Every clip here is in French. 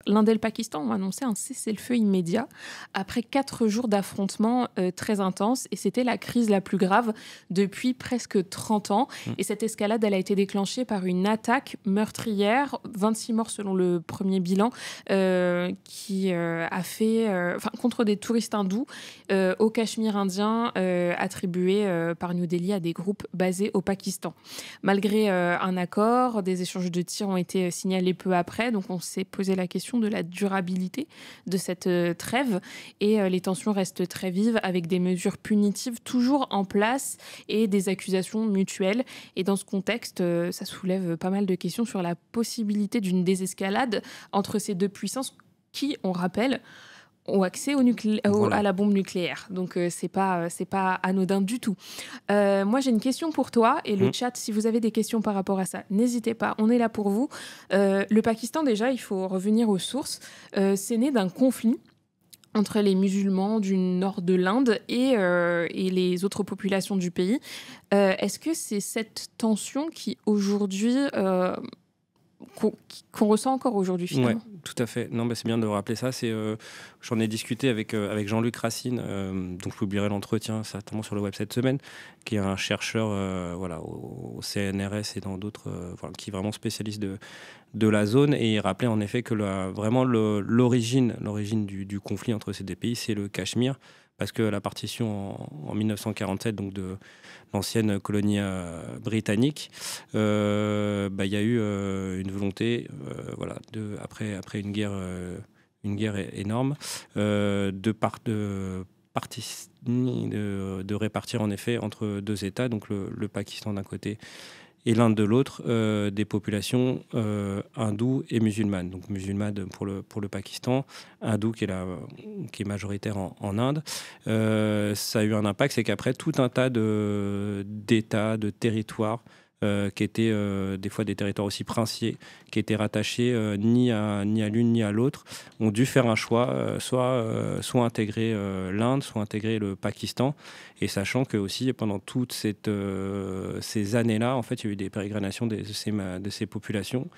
L'Inde et le Pakistan ont annoncé un cessez-le-feu immédiat après 4 jours d'affrontements très intenses. Et c'était la crise la plus grave depuis presque 30 ans. Et cette escalade, elle a été déclenchée par une attaque meurtrière, 26 morts selon le premier bilan, qui a fait contre des touristes hindous au Cachemire indien, attribué par New Delhi à des groupes basés au Pakistan. Malgré un accord, des échanges de tirs ont été signalés peu après. Donc on s'est posé la question de la durabilité de cette trêve. Et les tensions restent très vives avec des mesures punitives toujours en place et des accusations mutuelles. Et dans ce contexte, ça soulève pas mal de questions sur la possibilité d'une désescalade entre ces deux puissances qui, on rappelle, ont accès à la bombe nucléaire. Donc, c'est pas anodin du tout. Moi, j'ai une question pour toi et le chat, si vous avez des questions par rapport à ça, n'hésitez pas, on est là pour vous. Le Pakistan, déjà, il faut revenir aux sources. C'est né d'un conflit entre les musulmans du nord de l'Inde et les autres populations du pays. Est-ce que c'est cette tension qui, aujourd'hui... qu'on ressent encore aujourd'hui, finalement. Oui, tout à fait. Non, c'est bien de rappeler ça. J'en ai discuté avec Jean-Luc Racine, dont je publierai l'entretien certainement sur le web cette semaine, qui est un chercheur au CNRS et dans d'autres, qui est vraiment spécialiste de la zone. Et il rappelait en effet que l'origine du conflit entre ces deux pays, c'est le Cachemire, parce que la partition en 1947, donc de l'ancienne colonie britannique, il y a eu une volonté, après une guerre énorme, de répartir en effet entre deux États, donc le Pakistan d'un côté et l'Inde de l'autre, des populations hindoues et musulmanes. Donc musulmanes pour le Pakistan, hindoue qui est majoritaire en Inde. Ça a eu un impact, c'est qu'après, tout un tas d'États, de territoires, qui étaient des fois des territoires aussi princiers, qui étaient rattachés ni à l'une ni à l'autre, ont dû faire un choix, soit intégrer l'Inde, soit intégrer le Pakistan. Et sachant que aussi pendant toutes ces années-là, en fait, il y a eu des pérégrinations de ces populations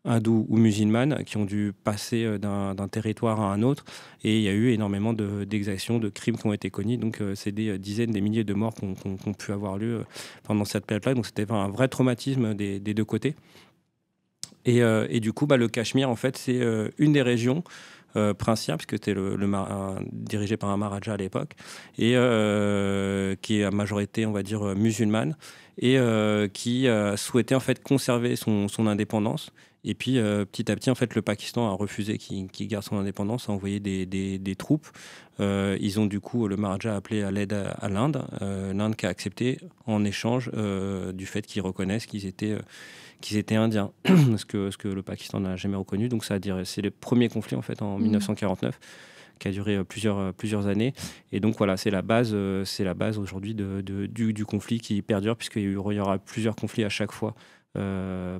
hindoues ou musulmanes qui ont dû passer d'un territoire à un autre, et il y a eu énormément d'exactions, de crimes qui ont été commis. Donc c'est des dizaines, des milliers de morts qui ont pu avoir lieu pendant cette période-là. Donc c'était un vrai traumatisme des deux côtés. Et du coup, le Cachemire, en fait, c'est une des régions princière, puisque c'était dirigé par un Maharaja à l'époque, et qui est à majorité, on va dire, musulmane, et qui souhaitait en fait conserver son indépendance. Et puis petit à petit, en fait, le Pakistan a refusé qu'il garde son indépendance, a envoyé des troupes. Ils ont du coup, le Maharaja a appelé à l'aide à l'Inde, l'Inde qui a accepté en échange du fait qu'ils reconnaissent qu'ils étaient indiens, ce que le Pakistan n'a jamais reconnu. Donc c'est le premier conflit en fait en 1949, qui a duré plusieurs années. Et donc voilà, c'est la base aujourd'hui du conflit qui perdure, puisqu'il y aura plusieurs conflits à chaque fois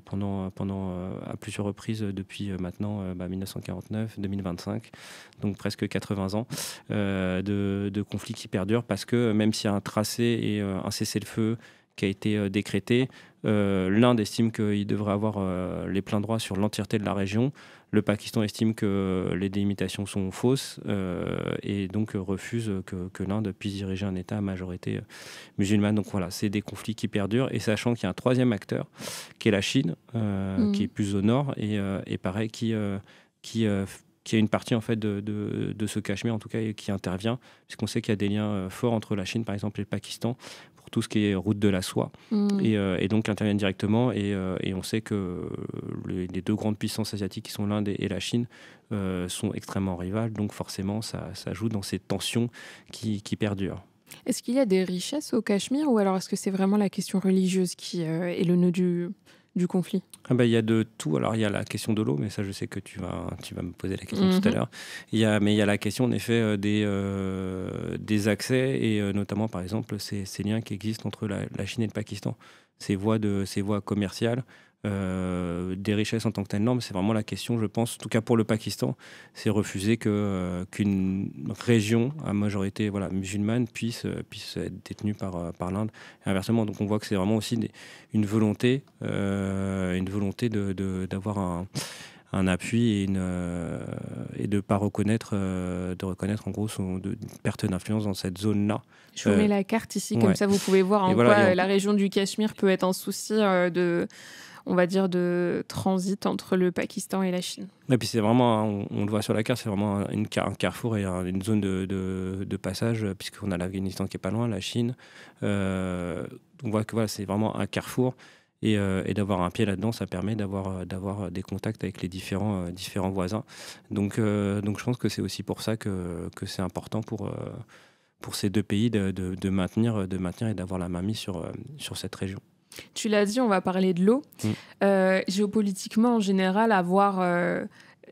pendant à plusieurs reprises depuis maintenant 1949, 2025, donc presque 80 ans de conflits qui perdurent, parce que même s'il y a un tracé et un cessez-le-feu qui a été décrété, l'Inde estime qu'il devrait avoir les pleins droits sur l'entièreté de la région. Le Pakistan estime que les délimitations sont fausses et donc refuse que l'Inde puisse diriger un État à majorité musulmane. Donc voilà, c'est des conflits qui perdurent, et sachant qu'il y a un troisième acteur qui est la Chine, qui est plus au nord, et pareil, qui a une partie en fait de ce Cachemire, en tout cas, et qui intervient, puisqu'on sait qu'il y a des liens forts entre la Chine, par exemple, et le Pakistan, pour tout ce qui est route de la soie, et donc interviennent directement, et on sait que les deux grandes puissances asiatiques qui sont l'Inde et la Chine sont extrêmement rivales, donc forcément ça joue dans ces tensions qui perdurent. Est-ce qu'il y a des richesses au Cachemire, ou alors est-ce que c'est vraiment la question religieuse qui est le nœud du conflit? Il y a de tout. Alors, il y a la question de l'eau, mais ça, je sais que tu vas me poser la question tout à l'heure. Mais il y a la question, en effet, des accès, et notamment, par exemple, ces liens qui existent entre la Chine et le Pakistan. Ces voies commerciales, des richesses en tant que telles, non, mais c'est vraiment la question, je pense, en tout cas pour le Pakistan, c'est refuser qu'une région à majorité musulmane puisse être détenue par l'Inde, et inversement. Donc on voit que c'est vraiment aussi une volonté d'avoir un appui et de pas reconnaître, de reconnaître en gros une perte d'influence dans cette zone-là. Je vous mets la carte ici, comme ça vous pouvez voir en quoi la région du Cachemire peut être un souci on va dire, de transit entre le Pakistan et la Chine. Et puis c'est vraiment, on le voit sur la carte, c'est vraiment un carrefour et une zone de passage, puisqu'on a l'Afghanistan qui est pas loin, la Chine. On voit que voilà, c'est vraiment un carrefour. Et d'avoir un pied là-dedans, ça permet d'avoir des contacts avec les différents voisins. Donc je pense que c'est aussi pour ça que c'est important pour ces deux pays de maintenir et d'avoir la main mise sur cette région. Tu l'as dit, on va parler de l'eau. Géopolitiquement, en général, avoir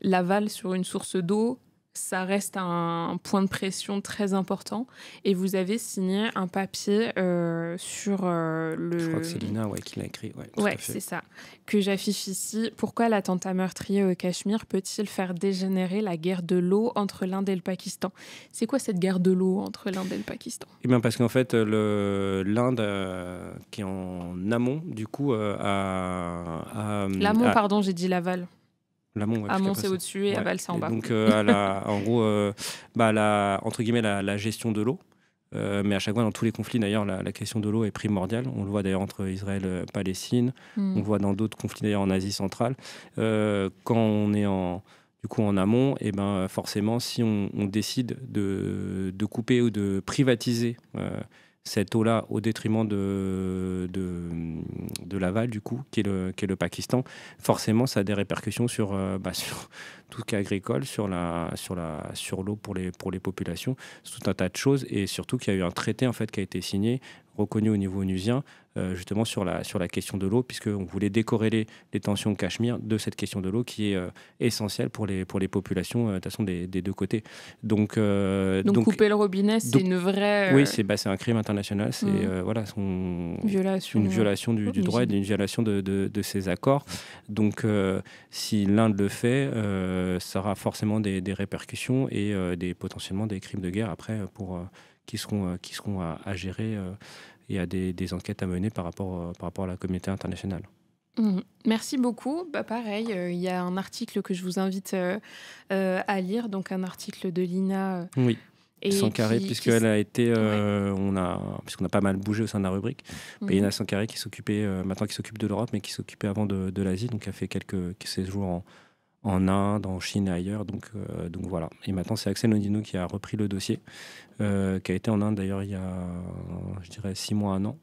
l'aval sur une source d'eau, ça reste un point de pression très important. Et vous avez signé un papier sur le... Je crois que c'est Lina qui l'a écrit. Ouais, c'est ça. Que j'affiche ici. Pourquoi l'attentat meurtrier au Cachemire peut-il faire dégénérer la guerre de l'eau entre l'Inde et le Pakistan? C'est quoi cette guerre de l'eau entre l'Inde et le Pakistan? Eh bien, parce qu'en fait, l'Inde, qui est en amont, du coup, L'amont, pardon, j'ai dit l'aval. Amont, c'est au-dessus et aval, c'est en bas. Donc, en gros, entre guillemets, la gestion de l'eau. Mais à chaque fois, dans tous les conflits, d'ailleurs, la question de l'eau est primordiale. On le voit d'ailleurs entre Israël et Palestine. On le voit dans d'autres conflits, d'ailleurs, en Asie centrale. Quand on est en amont, et forcément, si on décide de couper ou de privatiser cette eau-là au détriment de l'aval, du coup, qui est le Pakistan, forcément, ça a des répercussions sur tout ce qui est agricole, sur l'eau pour les populations, c'est tout un tas de choses, et surtout qu'il y a eu un traité en fait qui a été signé, reconnu au niveau onusien, justement sur la question de l'eau, puisqu'on voulait décorréler les tensions au Cachemire de cette question de l'eau qui est essentielle pour les populations de toute façon des deux côtés. Donc couper le robinet, c'est une vraie... Oui, c'est un crime international, c'est une violation du droit et une violation de ces accords. Donc si l'Inde le fait, ça aura forcément des répercussions et potentiellement des crimes de guerre après qui seront à gérer et à des enquêtes à mener par rapport à la communauté internationale. Merci beaucoup. Pareil, il y a un article que je vous invite à lire, donc un article de Lina. Oui. Sankaré, puisqu'elle a été, puisqu'on a pas mal bougé au sein de la rubrique. Lina Sankaré qui s'occupe de l'Europe, mais qui s'occupait avant de l'Asie, donc a fait quelques séjours en Inde, en Chine et ailleurs. Donc voilà. Et maintenant, c'est Axel Nodino qui a repris le dossier, qui a été en Inde d'ailleurs il y a, je dirais, 6 mois, 1 an.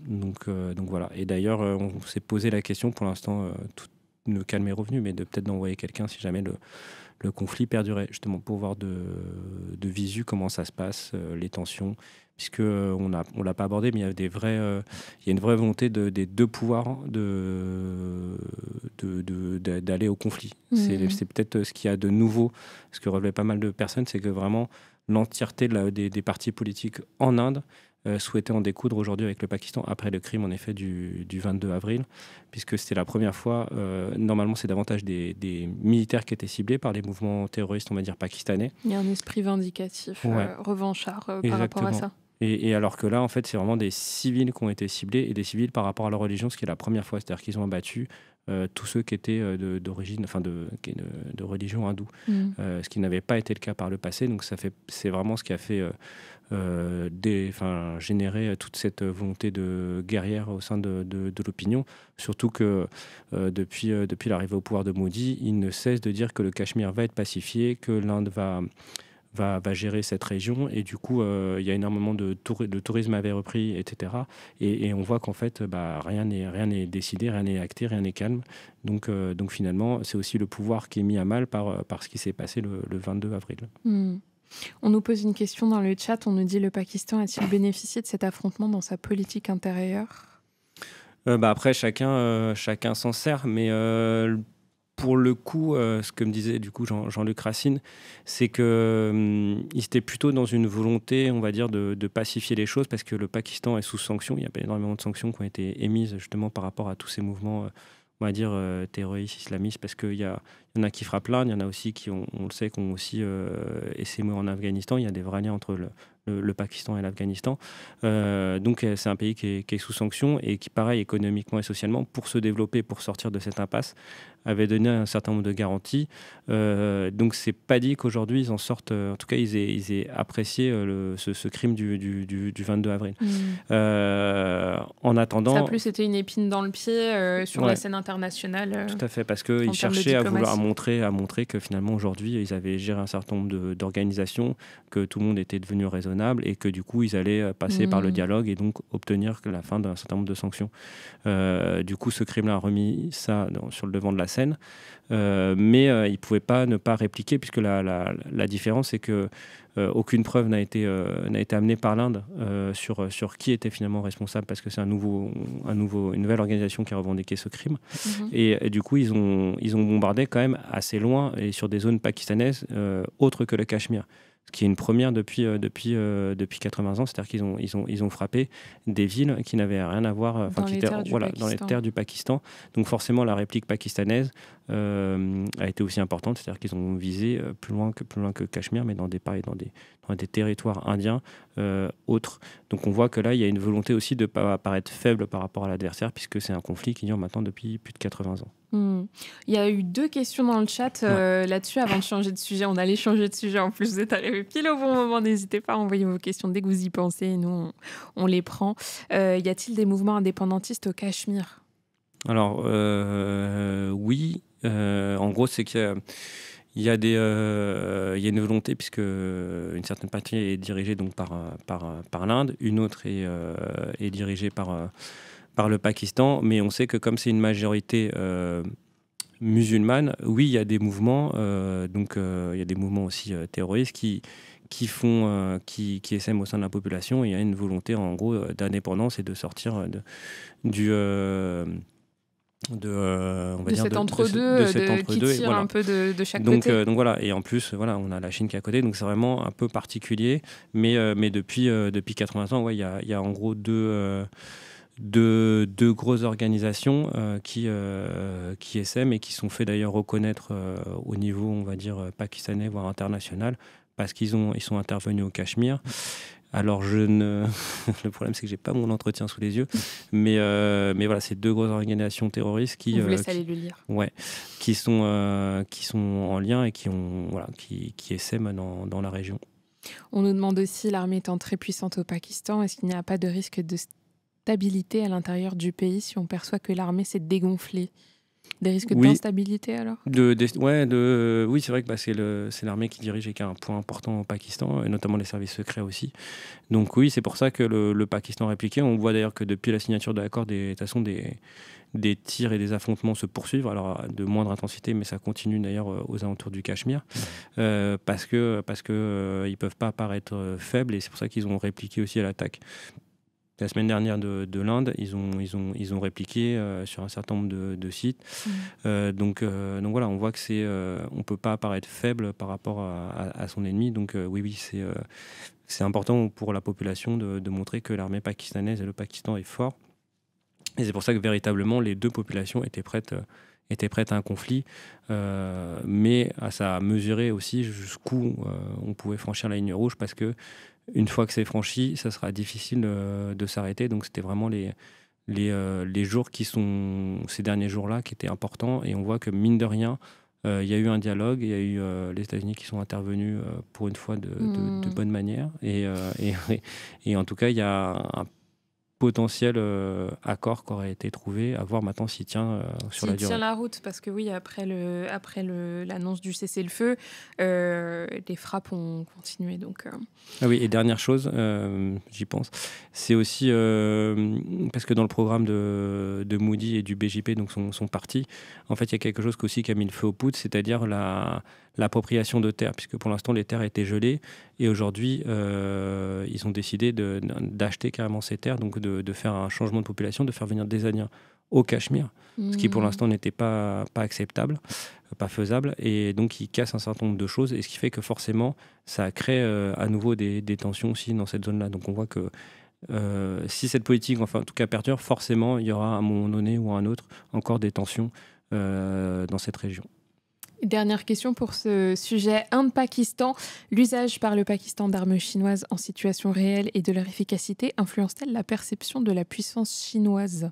Donc voilà. Et d'ailleurs, on s'est posé la question, pour l'instant, tout le calme est revenu, mais peut-être d'envoyer quelqu'un si jamais le conflit perdurait, justement, pour voir de visu comment ça se passe, les tensions, puisque on l'a pas abordé, mais il y a il y a une vraie volonté des deux pouvoirs d'aller au conflit. C'est peut-être ce qu'il y a de nouveau, ce que relevaient pas mal de personnes, c'est que vraiment l'entièreté des partis politiques en Inde souhaitaient en découdre aujourd'hui avec le Pakistan après le crime en effet du 22 avril, puisque c'était la première fois. Normalement, c'est davantage des militaires qui étaient ciblés par les mouvements terroristes, on va dire pakistanais. Il y a un esprit vindicatif, revanchard par rapport à ça. Et alors que là, en fait, c'est vraiment des civils qui ont été ciblés, et des civils par rapport à leur religion, ce qui est la première fois. C'est-à-dire qu'ils ont abattu tous ceux qui étaient d'origine, enfin de religion hindoue, ce qui n'avait pas été le cas par le passé. Donc c'est vraiment ce qui a fait générer toute cette volonté de guerrière au sein de l'opinion. Surtout que depuis l'arrivée au pouvoir de Modi, il ne cesse de dire que le Cachemire va être pacifié, que l'Inde va gérer cette région, et du coup il y a énormément le tourisme avait repris, etc. Et on voit qu'en fait rien n'est décidé, rien n'est acté, rien n'est calme. Donc finalement c'est aussi le pouvoir qui est mis à mal par ce qui s'est passé le 22 avril. On nous pose une question dans le chat, on nous dit: le Pakistan a-t-il bénéficié de cet affrontement dans sa politique intérieure? Après chacun s'en sert, mais pour le coup, ce que me disait du coup Jean-Luc Racine, c'est qu'il était plutôt dans une volonté, on va dire, de pacifier les choses, parce que le Pakistan est sous sanctions. Il y a énormément de sanctions qui ont été émises justement par rapport à tous ces mouvements, on va dire, terroristes, islamistes, parce qu'il y a Il y en a qui frappent l'Inde, il y en a aussi qui, on le sait, qui ont aussi essaimé en Afghanistan. Il y a des vrais liens entre le Pakistan et l'Afghanistan. Donc c'est un pays qui est sous sanction et qui, pareil, économiquement et socialement, pour se développer, pour sortir de cette impasse, avait donné un certain nombre de garanties. Donc c'est pas dit qu'aujourd'hui ils en sortent, en tout cas ils aient apprécié ce crime du 22 avril. En attendant... Ça a plus c'était une épine dans le pied sur la scène internationale. Tout à fait, parce qu'ils cherchaient à montrer que finalement aujourd'hui ils avaient géré un certain nombre d'organisations, que tout le monde était devenu raisonnable et que du coup ils allaient passer par le dialogue et donc obtenir la fin d'un certain nombre de sanctions. Du coup ce crime-là a remis ça sur le devant de la scène, mais il ne pouvait pas ne pas répliquer, puisque la différence c'est que aucune preuve n'a été amenée par l'Inde sur qui était finalement responsable, parce que c'est une nouvelle organisation qui a revendiqué ce crime. Et du coup, ils ont bombardé quand même assez loin et sur des zones pakistanaises autres que le Cachemire. Ce qui est une première depuis 80 ans, c'est-à-dire qu'ils ont frappé des villes qui n'avaient rien à voir, dans les terres du Pakistan. Donc forcément, la réplique pakistanaise a été aussi importante, c'est-à-dire qu'ils ont visé plus loin que Cachemire, mais dans des territoires indiens autres. Donc on voit que là, il y a une volonté aussi de ne pas apparaître faible par rapport à l'adversaire, puisque c'est un conflit qui dure maintenant depuis plus de 80 ans. Il y a eu 2 questions dans le chat là-dessus. Avant de changer de sujet, on allait changer de sujet. En plus, vous êtes arrivés pile au bon moment. N'hésitez pas à envoyer vos questions dès que vous y pensez. Nous, on les prend. Y a-t-il des mouvements indépendantistes au Cachemire ? Alors, oui. En gros, c'est qu'il y a une volonté, puisque une certaine partie est dirigée donc par l'Inde, une autre est dirigée par le Pakistan, mais on sait que comme c'est une majorité musulmane, oui, il y a des mouvements, il y a des mouvements aussi terroristes qui essaiment au sein de la population, et il y a une volonté en gros d'indépendance et de sortir cet entre-deux qui tire un peu de chaque côté. Donc voilà, et en plus on a la Chine qui est à côté, donc c'est vraiment un peu particulier, mais depuis 80 ans, il y a en gros deux grosses organisations qui essaiment et qui sont fait d'ailleurs reconnaître au niveau, on va dire, pakistanais, voire international, parce qu'ils sont intervenus au Cachemire. Alors le problème, c'est que j'ai pas mon entretien sous les yeux, mais voilà, c'est 2 grosses organisations terroristes qui vous laisse aller le lire. Qui sont en lien et qui essaiment dans la région. On nous demande aussi, l'armée étant très puissante au Pakistan, est-ce qu'il n'y a pas de risque de stabilité à l'intérieur du pays si on perçoit que l'armée s'est dégonflée? Des risques d'instabilité alors? Oui, c'est vrai que c'est l'armée qui dirige et qui a un point important au Pakistan, et notamment les services secrets aussi. Donc oui, c'est pour ça que le Pakistan a répliqué. On voit d'ailleurs que depuis la signature de l'accord, de toute façon, des tirs et des affrontements se poursuivent, alors de moindre intensité, mais ça continue d'ailleurs aux alentours du Cachemire, parce que ils peuvent pas paraître faibles, et c'est pour ça qu'ils ont répliqué aussi à l'attaque. La semaine dernière de l'Inde, ils ont répliqué sur un certain nombre de sites. Donc voilà, on voit que on peut pas apparaître faible par rapport à son ennemi. Donc oui, c'est important pour la population de montrer que l'armée pakistanaise et le Pakistan est fort. Et c'est pour ça que véritablement les 2 populations étaient prêtes à un conflit, mais ça a mesuré aussi jusqu'où on pouvait franchir la ligne rouge, parce que une fois que c'est franchi, ça sera difficile de s'arrêter. Donc c'était vraiment les jours ces derniers jours-là qui étaient importants, et on voit que mine de rien, il y a eu un dialogue, il y a eu les États-Unis qui sont intervenus pour une fois de bonne manière, et en tout cas il y a un potentiel accord qui aurait été trouvé, à voir maintenant s'il tient sur la durée. S'il tient la route, parce que oui, après l'annonce du cessez-le-feu, les frappes ont continué. Donc, Ah oui, et dernière chose, j'y pense, c'est aussi parce que dans le programme de Moody et du BJP, donc son parti, en fait, il y a quelque chose qui a mis le feu aux poudres, c'est-à-dire l'appropriation de terres, puisque pour l'instant, les terres étaient gelées, et aujourd'hui, ils ont décidé d'acheter carrément ces terres, donc de faire un changement de population, de faire venir des Indiens au Cachemire, ce qui pour l'instant n'était pas acceptable, pas faisable, et donc ils cassent un certain nombre de choses, et ce qui fait que forcément, ça crée à nouveau des tensions aussi dans cette zone-là. Donc on voit que si cette politique, enfin en tout cas perdure, forcément, il y aura à un moment donné ou à un autre encore des tensions dans cette région. Dernière question pour ce sujet Inde-Pakistan. L'usage par le Pakistan d'armes chinoises en situation réelle et de leur efficacité influence-t-elle la perception de la puissance chinoise?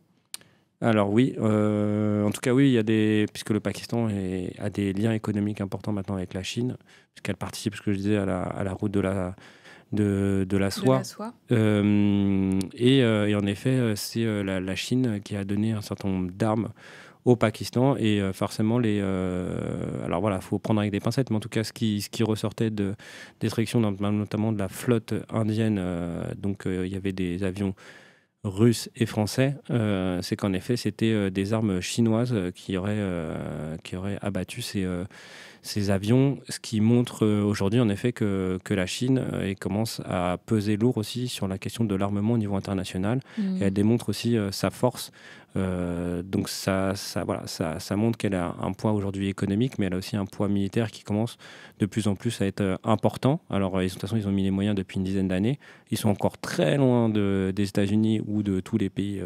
Alors oui, en tout cas oui, il y a puisque le Pakistan a des liens économiques importants maintenant avec la Chine, puisqu'elle participe, ce que je disais, à la route de la De la soie. soie. Et en effet, c'est la Chine qui a donné un certain nombre d'armes au Pakistan. Et forcément, alors voilà, il faut prendre avec des pincettes, mais en tout cas, ce qui ressortait des restrictions, notamment de la flotte indienne, donc il y avait des avions russes et français, c'est qu'en effet, c'était des armes chinoises qui auraient abattu ces avions, ce qui montre aujourd'hui en effet que la Chine commence à peser lourd aussi sur la question de l'armement au niveau international. Et elle démontre aussi sa force. Donc voilà, ça montre qu'elle a un poids aujourd'hui économique, mais elle a aussi un poids militaire qui commence de plus en plus à être important. Alors de toute façon, ils ont mis les moyens depuis une dizaine d'années. Ils sont encore très loin des États-Unis ou de tous les pays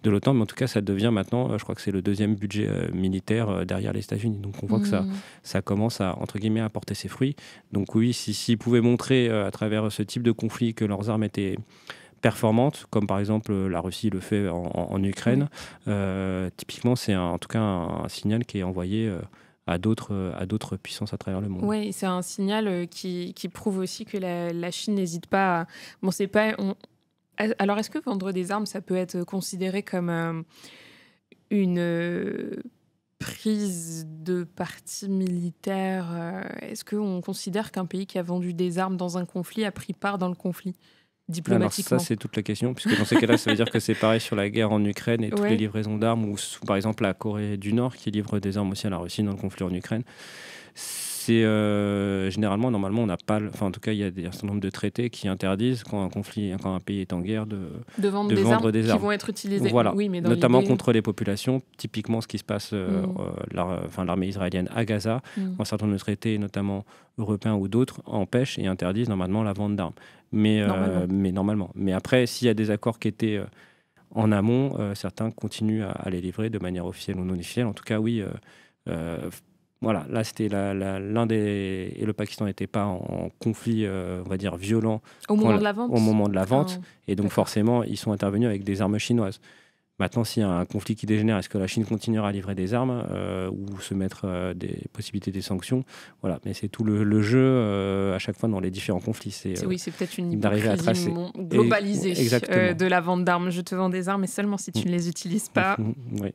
de l'OTAN, mais en tout cas, ça devient maintenant, je crois que c'est le deuxième budget militaire derrière les États-Unis. Donc on voit que ça commence à, entre guillemets, à porter ses fruits. Donc oui, s'ils pouvaient montrer à travers ce type de conflit que leurs armes étaient performantes, comme par exemple la Russie le fait en Ukraine, typiquement, c'est en tout cas un signal qui est envoyé à d'autres puissances à travers le monde. Oui, c'est un signal qui prouve aussi que la Chine n'hésite pas à... Bon, c'est pas... Alors, est-ce que vendre des armes, ça peut être considéré comme une prise de parti militaire? Est-ce qu'on considère qu'un pays qui a vendu des armes dans un conflit a pris part dans le conflit diplomatiquement? Alors ça, c'est toute la question, puisque dans ces cas-là, ça veut dire que c'est pareil sur la guerre en Ukraine et toutes les livraisons d'armes, ou par exemple la Corée du Nord qui livre des armes aussi à la Russie dans le conflit en Ukraine. C'est généralement, normalement, on n'a pas... Enfin, en tout cas, il y a un certain nombre de traités qui interdisent, quand un pays est en guerre, de vendre des armes qui vont être utilisées. Voilà, oui, mais dans notamment contre les populations. Typiquement, ce qui se passe, l'armée israélienne à Gaza, un certain nombre de traités, notamment européens ou d'autres, empêchent et interdisent normalement la vente d'armes. Mais normalement. Mais après, s'il y a des accords qui étaient en amont, certains continuent à les livrer de manière officielle ou non officielle. En tout cas, oui... voilà, là c'était l'Inde et le Pakistan n'étaient pas en conflit, on va dire, violent au moment de la vente. Et donc forcément, ils sont intervenus avec des armes chinoises. Maintenant, s'il y a un conflit qui dégénère, est-ce que la Chine continuera à livrer des armes ou se mettre des possibilités des sanctions? Voilà, mais c'est tout le jeu à chaque fois dans les différents conflits. C'est peut-être une hypocrisie globalisée de la vente d'armes. Je te vends des armes, mais seulement si tu ne les utilises pas. Oui.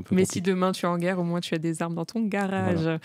Mais si demain tu es en guerre, au moins tu as des armes dans ton garage. Voilà.